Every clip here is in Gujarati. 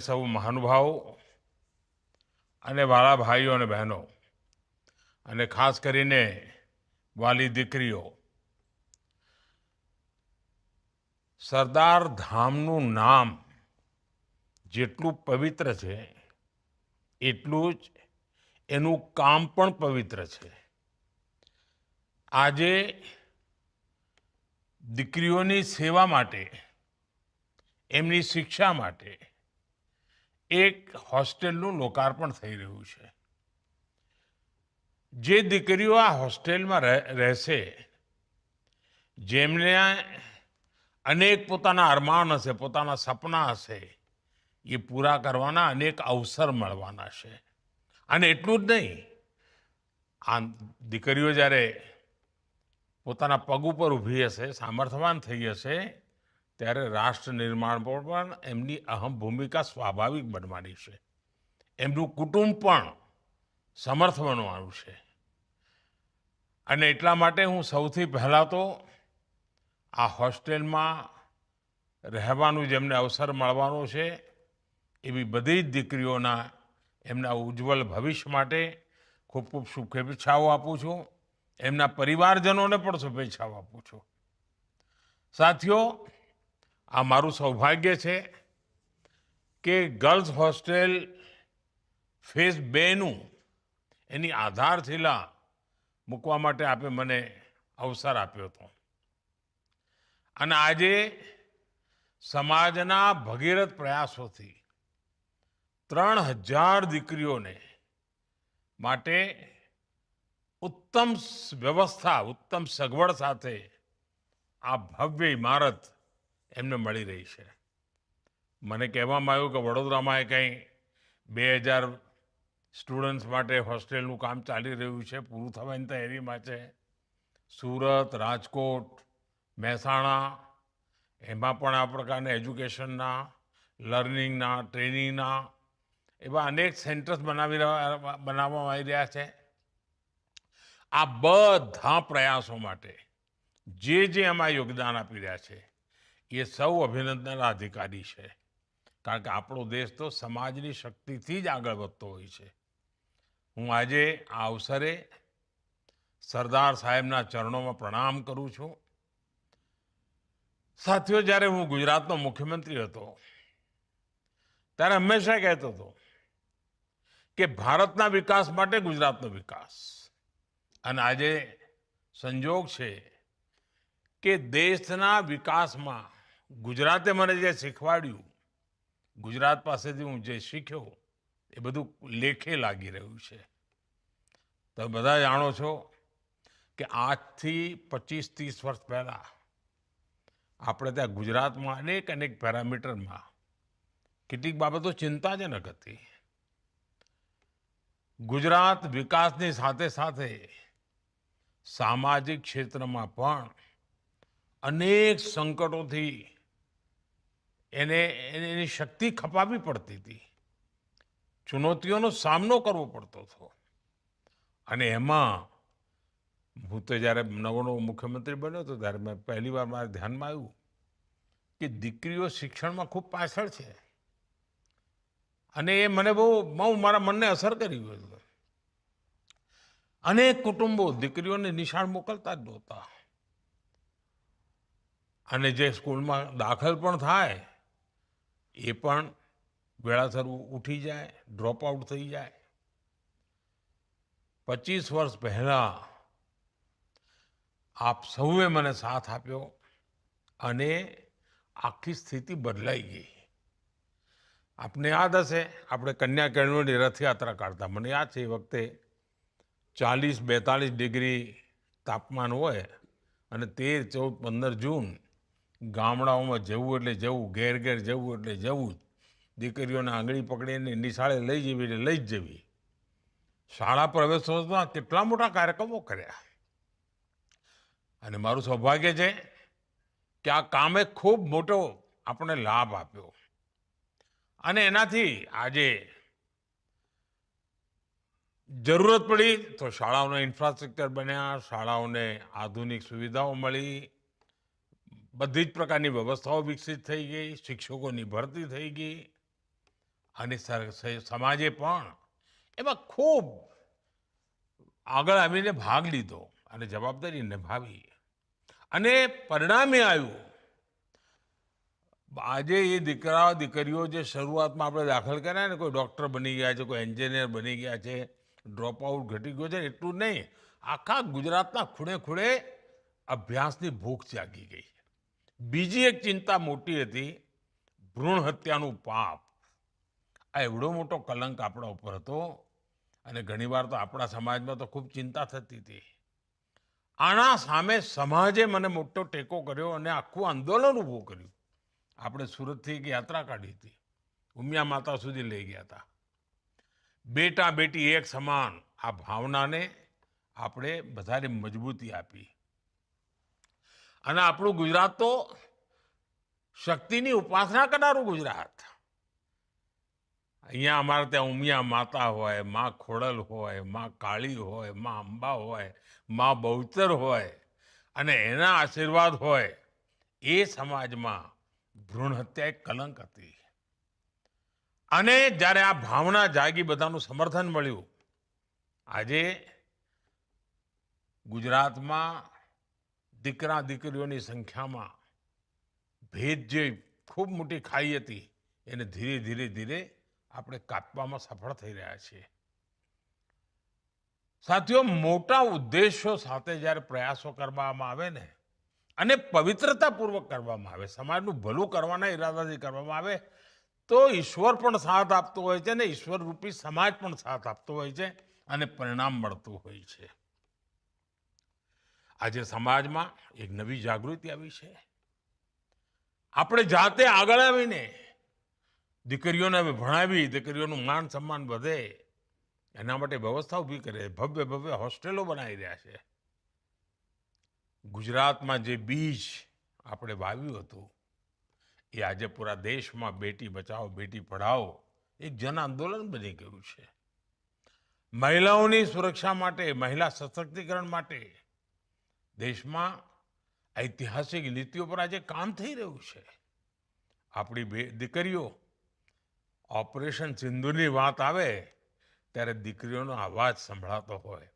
સૌ મહાનુભાવો અને વાલા ભાઈઓ અને બહેનો અને ખાસ કરીને વાલી દીકરીઓ, સરદાર ધામનું નામ જેટલું પવિત્ર છે એટલું જ એનું કામ પણ પવિત્ર છે. આજે દીકરીઓની સેવા માટે, એમની શિક્ષા માટે એક હોસ્ટેલનું લોકાર્પણ થઈ રહ્યું છે. જે દીકરીઓ આ હોસ્ટેલમાં રહેશે, જેમને અનેક પોતાના અરમાન હશે, પોતાના સપના હશે, એ પૂરા કરવાના અનેક અવસર મળવાના છે. અને એટલું જ નહીં, આ દીકરીઓ જ્યારે પોતાના પગ ઉપર ઊભી હશે, સામર્થ્યવાન થઈ હશે, ત્યારે રાષ્ટ્ર નિર્માણ પર પણ એમની અહમ ભૂમિકા સ્વાભાવિક બનવાની છે. એમનું કુટુંબ પણ સમર્થ બનવાનું છે. અને એટલા માટે હું સૌથી પહેલાં તો આ હોસ્ટેલમાં રહેવાનું જેમને અવસર મળવાનો છે, એવી બધી જ દીકરીઓના એમના ઉજ્જવળ ભવિષ્ય માટે ખૂબ ખૂબ શુભેચ્છાઓ આપું છું. એમના પરિવારજનોને પણ શુભેચ્છાઓ આપું છું. સાથીઓ, આ મારું સૌભાગ્ય છે કે ગર્લ્સ હોસ્ટેલ ફેઝ 2નું એની આધારશિલા મૂકવા માટે આપે મને અવસર આપ્યો હતો. અને આજે સમાજના ભગીરથ પ્રયાસોથી 3000 દીકરીઓને માટે ઉત્તમ વ્યવસ્થા, ઉત્તમ સગવડ સાથે આ ભવ્ય ઇમારત એમને મળી રહી છે. મને કહેવામાં આવ્યું કે વડોદરામાં કંઈ 2000 સ્ટુડન્ટ્સ માટે હોસ્ટેલનું કામ ચાલી રહ્યું છે, પૂરું થવાની તૈયારીમાં છે. સુરત, રાજકોટ, મહેસાણા, એમાં પણ આ પ્રકારના એજ્યુકેશનના, લર્નિંગના, ટ્રેનિંગના એવા અનેક સેન્ટર્સ બનાવવામાં આવી રહ્યા છે. આ બધા પ્રયાસો માટે જે એમાં યોગદાન આપી રહ્યા છે, એ સૌ અભિનંદનના અધિકારી છે. કારણ કે આપણો દેશ તો સમાજની શક્તિથી જ આગળ વધતો હોય છે. હું આજે આ અવસરે સરદાર સાહેબના ચરણોમાં પ્રણામ કરું છું. સાથીઓ, જ્યારે હું ગુજરાતનો મુખ્યમંત્રી હતો, ત્યારે હંમેશા કહેતો હતો કે ભારતના વિકાસ માટે ગુજરાતનો વિકાસ. અને આજે સંજોગ છે કે દેશના વિકાસમાં ગુજરાતે મને જે શીખવાડ્યું, ગુજરાત પાસેથી હું જે શીખ્યો, એ બધું લેખે લાગી રહ્યું છે. તમે બધા જાણો છો કે આજથી 25-30 વર્ષ પહેલાં આપણે ત્યાં ગુજરાતમાં અનેક પેરામીટરમાં કેટલીક બાબતો ચિંતાજનક હતી. ગુજરાત વિકાસની સાથે સાથે સામાજિક ક્ષેત્રમાં પણ અનેક સંકટોથી એની શક્તિ ખપાવી પડતી હતી, ચુનૌતીઓનો સામનો કરવો પડતો હતો. અને એમાં હું તો જ્યારે નવો મુખ્યમંત્રી બન્યો હતો, ત્યારે મેં પહેલી વાર મારા ધ્યાનમાં આવ્યું કે દીકરીઓ શિક્ષણમાં ખૂબ પાછળ છે. અને એ મને બહુ મારા મનને અસર કરી ગયું. અનેક કુટુંબો દીકરીઓને નિશાળ મોકલતા જ નહોતા. અને જે સ્કૂલમાં દાખલ પણ થાય, એ પણ વેળાસર ઉઠી જાય, ડ્રોપ આઉટ થઈ જાય. 25 વર્ષ પહેલા આપ સૌએ મને સાથ આપ્યો અને આખી સ્થિતિ બદલાઈ ગઈ. આપને યાદ હશે, આપણે કન્યા કેળવણી રથયાત્રા કાઢતા. મને યાદ છે, એ વખતે 40-42 ડિગ્રી તાપમાન હોય અને 13, 14, 15 જૂન ગામડાઓમાં જવું એટલે જવું, ઘેર જવું એટલે જવું, દીકરીઓને આંગળી પકડીને નિશાળે લઈ જવી એટલે લઈ જ જવી. શાળા પ્રવેશોત્સવમાં કેટલા મોટા કાર્યક્રમો કર્યા. અને મારું સૌભાગ્ય છે કે આ કામે ખૂબ મોટો આપણને લાભ આપ્યો. અને એનાથી આજે જરૂરત પડી તો શાળાઓના ઇન્ફ્રાસ્ટ્રક્ચર બન્યા, શાળાઓને આધુનિક સુવિધાઓ મળી, બધી જ પ્રકારની વ્યવસ્થાઓ વિકસિત થઈ ગઈ, શિક્ષકોની ભરતી થઈ ગઈ. અને સમાજે પણ એમાં ખૂબ આગળ આવીને ભાગ લીધો અને જવાબદારી નિભાવી અને પરિણામે આવ્યું. આજે એ દીકરા દીકરીઓ જે શરૂઆતમાં આપણે દાખલ કર્યા ને, કોઈ ડૉક્ટર બની ગયા છે, કોઈ એન્જિનિયર બની ગયા છે, ડ્રોપ આઉટ ઘટી ગયો છે, એટલું નહીં, આખા ગુજરાતના ખૂણે ખૂણે અભ્યાસની ભૂખ જાગી ગઈ. બીજી એક ચિંતા મોટી હતી, ભ્રૂણ હત્યાનું પાપ. આ એવડો મોટો કલંક આપણા ઉપર હતો અને ઘણીવાર તો આપણા સમાજમાં તો ખૂબ ચિંતા થતી હતી. આના સામે સમાજે મને મોટો ટેકો કર્યો અને આખું આંદોલન ઊભું કર્યું. આપણે સુરતથી એક યાત્રા કાઢી હતી, ઉમિયા માતા સુધી લઈ ગયા હતા. બેટા બેટી એક સમાન, આ ભાવનાને આપણે વધારે મજબૂતી આપી. અને આપણું ગુજરાત તો શક્તિની ઉપાસના કરનારું ગુજરાત. અહીંયા અમારે ત્યાં ઉમિયા માતા હોય, માં ખોડલ હોય, માં કાળી હોય, માં અંબા હોય, માં બહુચર હોય અને એના આશીર્વાદ હોય. એ સમાજમાં ભ્રૂણ હત્યા એક કલંક હતી. અને જ્યારે આ ભાવના જાગી, બધાનું સમર્થન મળ્યું, આજે ગુજરાતમાં દીકરા દીકરીઓની સંખ્યામાં ભેદ જે ખૂબ મોટી ખાઈ હતી, એને ધીરે ધીરે ધીરે આપણે કાપવામાં સફળ થઈ રહ્યા છીએ. સાથીઓ, મોટા ઉદ્દેશો સાથે જ્યારે પ્રયાસો કરવામાં આવે ને અને પવિત્રતાપૂર્વક કરવામાં આવે, સમાજનું ભલું કરવાના ઈરાદાથી કરવામાં આવે, તો ઈશ્વર પણ સાથ આપતો હોય છે ને ઈશ્વર રૂપી સમાજ પણ સાથ આપતો હોય છે અને પરિણામ મળતું હોય છે. આજે સમાજમાં એક નવી જાગૃતિ આવી છે. આપણે જાતે આગળ આવીને દીકરીઓને હવે ભણાવી, દીકરીઓનું માન સન્માન વધે, એના માટે વ્યવસ્થા ઊભી કરે, ભવ્ય ભવ્ય હોસ્ટેલો બનાવી રહ્યા છે. ગુજરાતમાં જે બીજ આપણે વાવ્યું હતું, એ આજે પૂરા દેશમાં બેટી બચાવો બેટી પઢાઓ એક જન આંદોલન બની ગયું છે. મહિલાઓની સુરક્ષા માટે, મહિલા સશક્તિકરણ માટે દેશમાં ઐતિહાસિક નીતિઓ પર આજે કામ થઈ રહ્યું છે. આપણી દીકરીઓ, ઓપરેશન સિંદૂરની વાત આવે ત્યારે દીકરીઓનો અવાજ સંભળાતો હોય,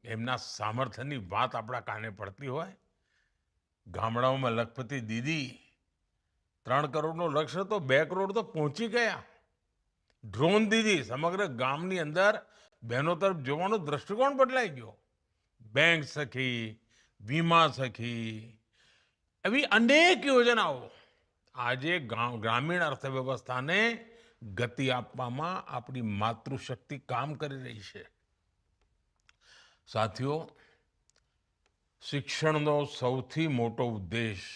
એમના સામર્થ્યની વાત આપણા કાને પડતી હોય. ગામડાઓમાં લખપતિ દીદી 3 કરોડનો લક્ષ્ય તો 2 કરોડ તો પહોંચી ગયા. ડ્રોન દીદી, સમગ્ર ગામની અંદર બહેનો તરફ જોવાનો દ્રષ્ટિકોણ બદલાઈ ગયો. બેંક સખી, વીમા સખી, એવી અનેક યોજનાઓ આજે ગ્રામીણ અર્થવ્યવસ્થાને ગતિ આપવામાં આપણી માતૃશક્તિ કામ કરી રહી છે. સાથીઓ, શિક્ષણનો સૌથી મોટો ઉદ્દેશ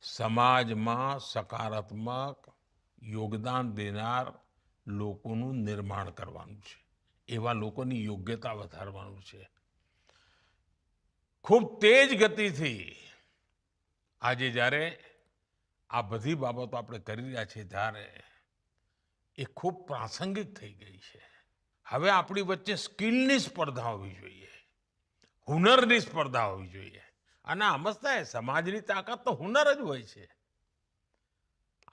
સમાજમાં સકારાત્મક યોગદાન દેનાર લોકોનું નિર્માણ કરવાનું છે, એવા લોકોની યોગ્યતા વધારવાનું છે. ખૂબ તેજ ગતિથી આજે જ્યારે આ બધી બાબતો આપણે કરી રહ્યા છીએ, ત્યારે એ ખૂબ પ્રાસંગિક થઈ ગઈ છે. હવે આપણી વચ્ચે સ્કિલની સ્પર્ધા હોવી જોઈએ, હુનરની સ્પર્ધા હોવી જોઈએ. અને સમજતા એ સમાજની તાકાત તો હુનર જ હોય છે.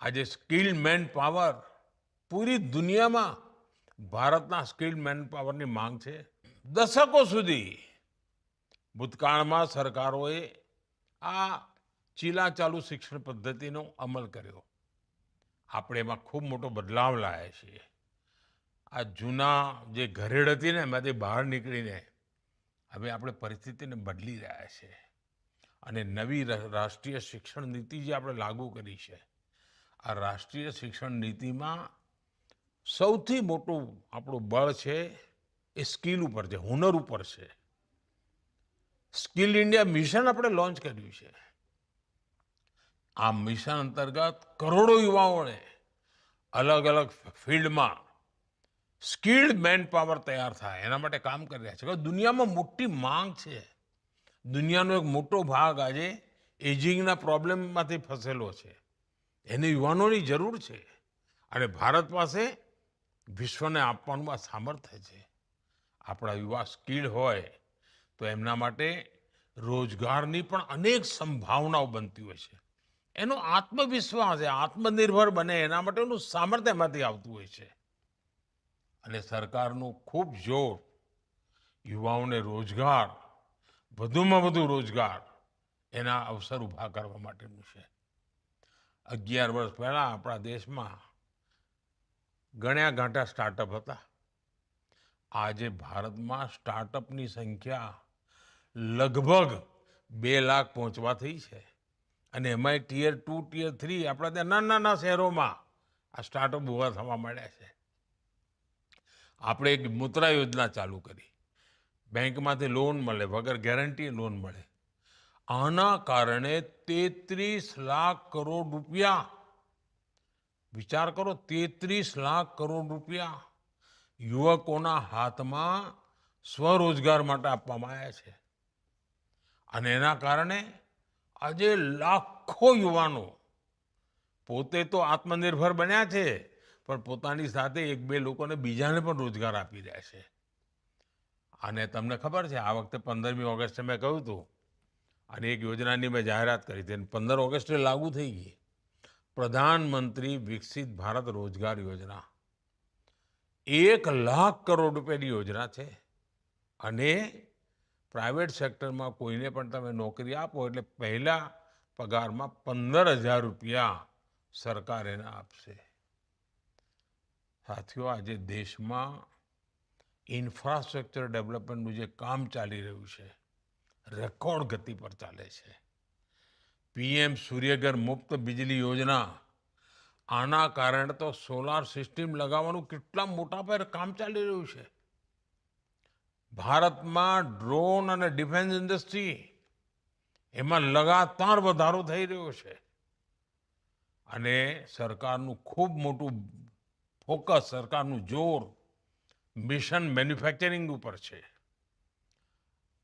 આજે સ્કિલ મેન પાવર પૂરી દુનિયામાં ભારતના સ્કિલ મેન પાવરની માંગ છે. દશકો સુધી ભૂતકાળમાં સરકારોએ આ ચીલાચાલુ શિક્ષણ પદ્ધતિનો અમલ કર્યો. આપણે એમાં ખૂબ મોટો બદલાવ લાવ્યા છીએ. આ જૂના જે ઘરેડ હતી ને, એમાંથી બહાર નીકળીને હવે આપણે પરિસ્થિતિને બદલી રહ્યા છે. અને નવી રાષ્ટ્રીય શિક્ષણ નીતિ જે આપણે લાગુ કરી છે, આ રાષ્ટ્રીય શિક્ષણ નીતિમાં સૌથી મોટું આપણું બળ છે એ સ્કિલ ઉપર છે, હુનર ઉપર છે. સ્કિલ ઇન્ડિયા મિશન આપણે લોન્ચ કર્યું છે. આ મિશન અંતર્ગત કરોડો યુવાઓને અલગ અલગ ફિલ્ડમાં સ્કિલ્ડ મેન પાવર તૈયાર થાય, એના માટે કામ કરી રહ્યા છે. દુનિયામાં મોટી માંગ છે. દુનિયાનો એક મોટો ભાગ આજે એજિંગના પ્રોબ્લેમમાંથી ફસેલો છે. એને યુવાનોની જરૂર છે. અને ભારત પાસે વિશ્વને આપવાનું આ સામર્થ્ય છે. આપણા યુવા સ્કિલ હોય તો એમના માટે રોજગારની પણ અનેક સંભાવનાઓ બનતી હોય છે. એનો આત્મવિશ્વાસ છે, આત્મનિર્ભર બને એના માટેનું સામર્થ્ય એમાંથી આવતું હોય છે. અને સરકારનું ખૂબ જોર યુવાઓને રોજગાર, વધુમાં વધુ રોજગાર, એના અવસર ઊભા કરવા માટેનું છે. 11 વર્ષ પહેલા આપણા દેશમાં ગણ્યા ગાંઠા સ્ટાર્ટઅપ હતા. આજે ભારતમાં સ્ટાર્ટઅપની સંખ્યા લગભગ 2 લાખ પહોંચવા થઈ છે. અને એમાંય ટિયર 2, ટિયર 3 આપણા ત્યાં નાના નાના શહેરોમાં આ સ્ટાર્ટઅપ ઊભા થવા માંડ્યા છે. આપણે એક મુદ્રા યોજના ચાલુ કરી, બેંકમાંથી લોન મળે, વગર ગેરંટી લોન મળે. આના કારણે 33 લાખ કરોડ રૂપિયા, વિચાર કરો, 33 લાખ કરોડ રૂપિયા યુવકોના હાથમાં સ્વરોજગાર માટે આપવામાં આવ્યા છે. અને એના કારણે આજે લાખો યુવાનો પોતે તો આત્મનિર્ભર બન્યા છે, પણ પોતાની સાથે 1-2 લોકોને બીજાને પણ રોજગાર આપી રહ્યા છે. અને તમને ખબર છે, આ વખતે 15મી ઓગસ્ટે મેં કહ્યું હતું, અને એક યોજનાની મેં જાહેરાત કરી હતી, 15 ઓગસ્ટે લાગુ થઈ ગઈ. પ્રધાનમંત્રી વિકસિત ભારત રોજગાર યોજના 1 લાખ કરોડ રૂપિયાની યોજના છે. અને પ્રાઇવેટ સેક્ટરમાં કોઈને પણ તમે નોકરી આપો એટલે પહેલા પગારમાં 15,000 રૂપિયા સરકાર એને આપશે. સાથીઓ, આજે દેશમાં ઇન્ફ્રાસ્ટ્રક્ચર ડેવલપમેન્ટનું જે કામ ચાલી રહ્યું છે, રેકોર્ડ ગતિ પર ચાલે છે. પીએમ સૂર્યઘર મુફ્ત બિજલી યોજના, આના કારણે તો સોલાર સિસ્ટમ લગાવવાનું કેટલા મોટા પાયે કામ ચાલી રહ્યું છે. ભારતમાં ડ્રોન અને ડિફેન્સ ઇન્ડસ્ટ્રી, એમાં લગાતાર વધારો થઈ રહ્યો છે. અને સરકારનું ખૂબ મોટું ફોકસ, સરકારનું જોર મિશન મેન્યુફેક્ચરિંગ ઉપર છે.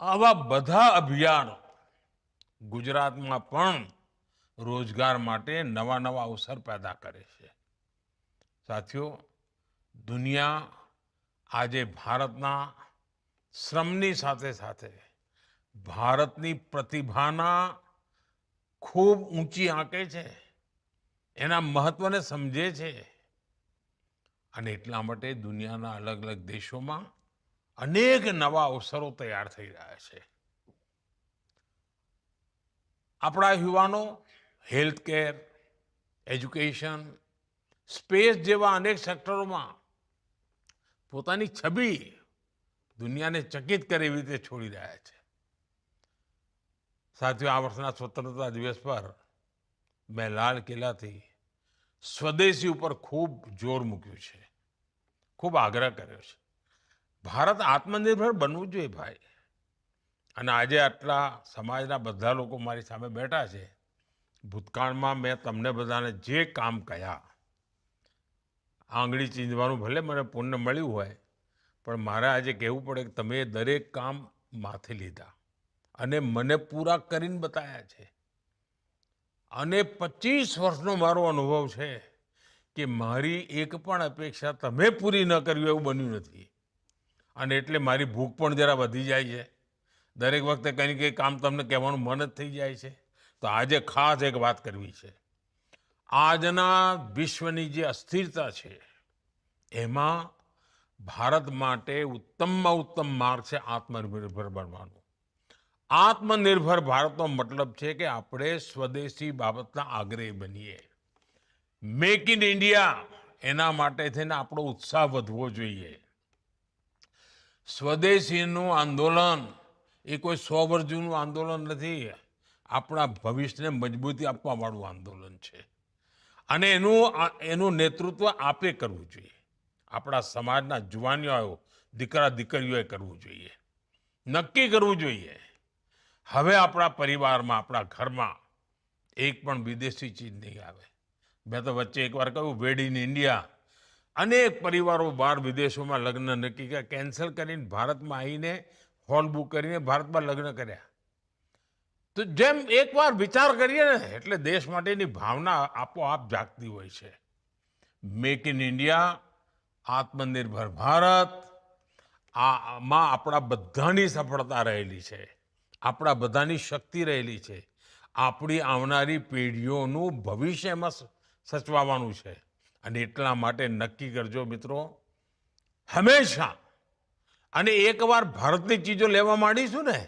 આવા બધા અભિયાન ગુજરાતમાં પણ રોજગાર માટે નવા નવા અવસર પેદા કરે છે. સાથીઓ, દુનિયા આજે ભારતના શ્રમની સાથે સાથે ભારતની પ્રતિભાના ખૂબ ઊંચી આંકે છે, એના મહત્વને સમજે છે. અને એટલા માટે દુનિયાના અલગ અલગ દેશોમાં અનેક નવા અવસરો તૈયાર થઈ રહ્યા છે. આપણા યુવાનો હેલ્થ કેર, એજ્યુકેશન, સ્પેસ જેવા અનેક સેક્ટરોમાં પોતાની છબી દુનિયાને ચકિત કરે એવી રીતે છોડી રહ્યા છે. સાથીઓ, આ વર્ષના સ્વતંત્રતા દિવસ પર મેં લાલ કિલ્લાથી સ્વદેશી ઉપર ખૂબ જોર મૂક્યું છે, ખૂબ આગ્રહ કર્યો છે. ભારત આત્મનિર્ભર બનવું જોઈએ ભાઈ. અને આજે આટલા સમાજના બધા લોકો મારી સામે બેઠા છે. ભૂતકાળમાં મેં તમને બધાને જે કામ કહ્યા, આંગળી ચીંધવાનું ભલે મને પુણ્ય મળ્યું હોય, પણ મારે આજે કહેવું પડે કે તમે દરેક કામ માથે લીધા અને મને પૂરા કરીને બતાવ્યા છે. અને 25 વર્ષનો મારો અનુભવ છે કે મારી એક પણ અપેક્ષા તમે પૂરી ન કરવી એવું બન્યું નથી. અને એટલે મારી ભૂખ પણ જરા વધી જાય છે. દરેક વખતે કંઈ ને કંઈ કામ તમને કહેવાનું મન જ થઈ જાય છે. તો આજે ખાસ એક વાત કરવી છે. આજના વિશ્વની જે અસ્થિરતા છે, એમાં ભારત માટે ઉત્તમમાં ઉત્તમ માર્ગ છે આત્મનિર્ભર બનવાનો. આત્મનિર્ભર ભારતનો મતલબ છે કે આપણે સ્વદેશી બાબતના આગ્રહી બનીએ. મેક ઇન ઇન્ડિયા, એના માટે થઈને આપણો ઉત્સાહ વધવો જોઈએ. સ્વદેશીનું આંદોલન એ કોઈ 100 વર્ષ જૂનું આંદોલન નથી. આપણા ભવિષ્યને મજબૂતી આપવા વાળું આંદોલન છે. અને એનું નેતૃત્વ આપે કરવું જોઈએ. આપણા સમાજના જુવાનીઓ, દીકરા દીકરીઓએ કરવું જોઈએ. નક્કી કરવું જોઈએ, હવે આપણા પરિવારમાં, આપણા ઘરમાં એક પણ વિદેશી ચીજ નહીં આવે. મેં તો વચ્ચે એકવાર કહ્યું, વેડ ઇન ઇન્ડિયા. અનેક પરિવારો બહાર વિદેશોમાં લગ્ન નક્કી કર્યા, કેન્સલ કરીને ભારતમાં આવીને હોલ બુક કરીને ભારતમાં લગ્ન કર્યા. તો જેમ એકવાર વિચાર કરીએ ને એટલે દેશ માટેની ભાવના આપોઆપ જાગતી હોય છે. મેક ઇન ઇન્ડિયા, આત્મનિર્ભર ભારત, આમાં આપણા બધાની સફળતા રહેલી છે, આપણા બધાની શક્તિ રહેલી છે. આપણી આવનારી પેઢીઓનું ભવિષ્ય એમાં સચવાવાનું છે. અને એટલા માટે નક્કી કરજો મિત્રો, હંમેશા, અને એકવાર ભારતની ચીજો લેવા માંડીશું ને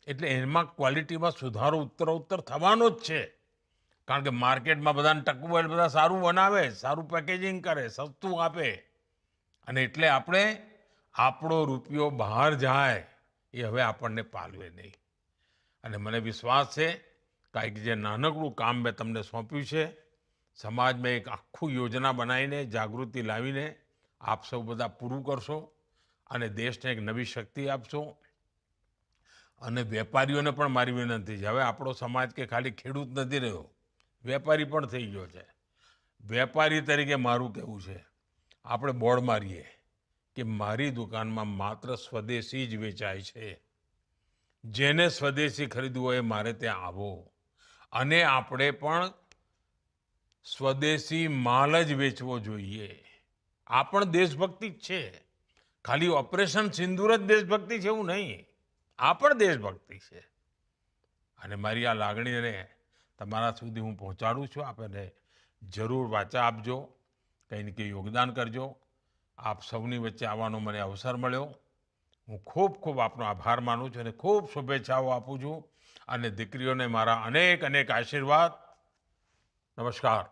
એટલે એમાં ક્વોલિટીમાં સુધારો ઉત્તરોત્તર થવાનો જ છે. કારણ કે માર્કેટમાં બધાને ટકવું હોય, બધા સારું બનાવે, સારું પેકેજિંગ કરે, સસ્તું આપે, અને એટલે આપણે આપણો રૂપિયો બહાર જાય એ હવે આપણને પાલવે નહીં. અને મને વિશ્વાસ છે કે જે નાનકડું કામ મેં તમને સોંપ્યું છે, સમાજમાં એક આખું યોજના બનાવીને જાગૃતિ લાવીને આપ સૌ બધા પૂરું કરશો અને દેશને એક નવી શક્તિ આપશો. અને વેપારીઓને પણ મારી વિનંતી છે, હવે આપણો સમાજ કે ખાલી ખેડૂત નથી રહ્યો, વેપારી પણ થઈ ગયો છે. વેપારી તરીકે મારું કહેવું છે, આપણે બોર્ડ મારીએ કે મારી દુકાનમાં માત્ર સ્વદેશી જ વેચાય છે. જેને સ્વદેશી ખરીદવું હોય મારે ત્યાં આવો. અને આપણે પણ સ્વદેશી માલ જ વેચવો જોઈએ. આ પણ દેશભક્તિ જ છે. ખાલી ઓપરેશન સિંદૂર જ દેશભક્તિ છે એવું નહીં, આ પણ દેશભક્તિ છે. અને મારી આ લાગણીને તમારા સુધી હું પહોંચાડું છું. આપને જરૂર વાચા આપજો, કંઈ ને કંઈ યોગદાન કરજો. આપ સૌની વચ્ચે આવવાનો મને અવસર મળ્યો. હું ખૂબ ખૂબ આપનો આભાર માનું છું અને ખૂબ શુભેચ્છાઓ આપું છું. અને દીકરીઓને મારા અનેક અનેક આશીર્વાદ. नमस्कार।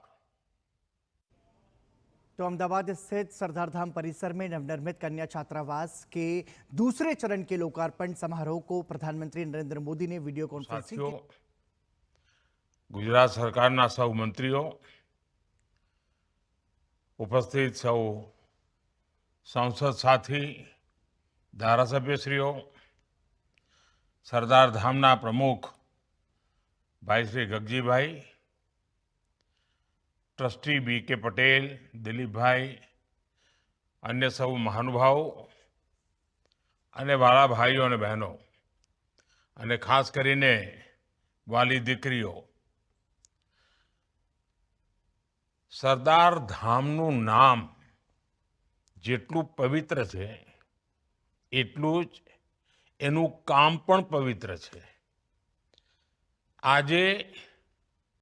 तो अहमदाबाद स्थित सरदार धाम परिसर में नवनिर्मित कन्या छात्रावास के दूसरे चरण के लोकार्पण समारोह को प्रधानमंत्री नरेंद्र मोदी ने वीडियो कॉन्फ्रेंसिंग साथियों, गुजरात सरकारना सौ मंत्रीओ, उपस्थित सौ सांसद साथी, धारासभ्यश्रीओ, सरदार धामना प्रमुख भाई श्री गगजीभाई, ट्रस्टी बी.के. पटेल, दिलीप भाई, अन्य सब महानुभाव अने वाला भाईओ अने बहनों, अने खास करीने वाली दीकरीओ, सरदार धामनु नाम जेटलू पवित्र छे एटलू ज एनु काम पण पवित्र छे। आजे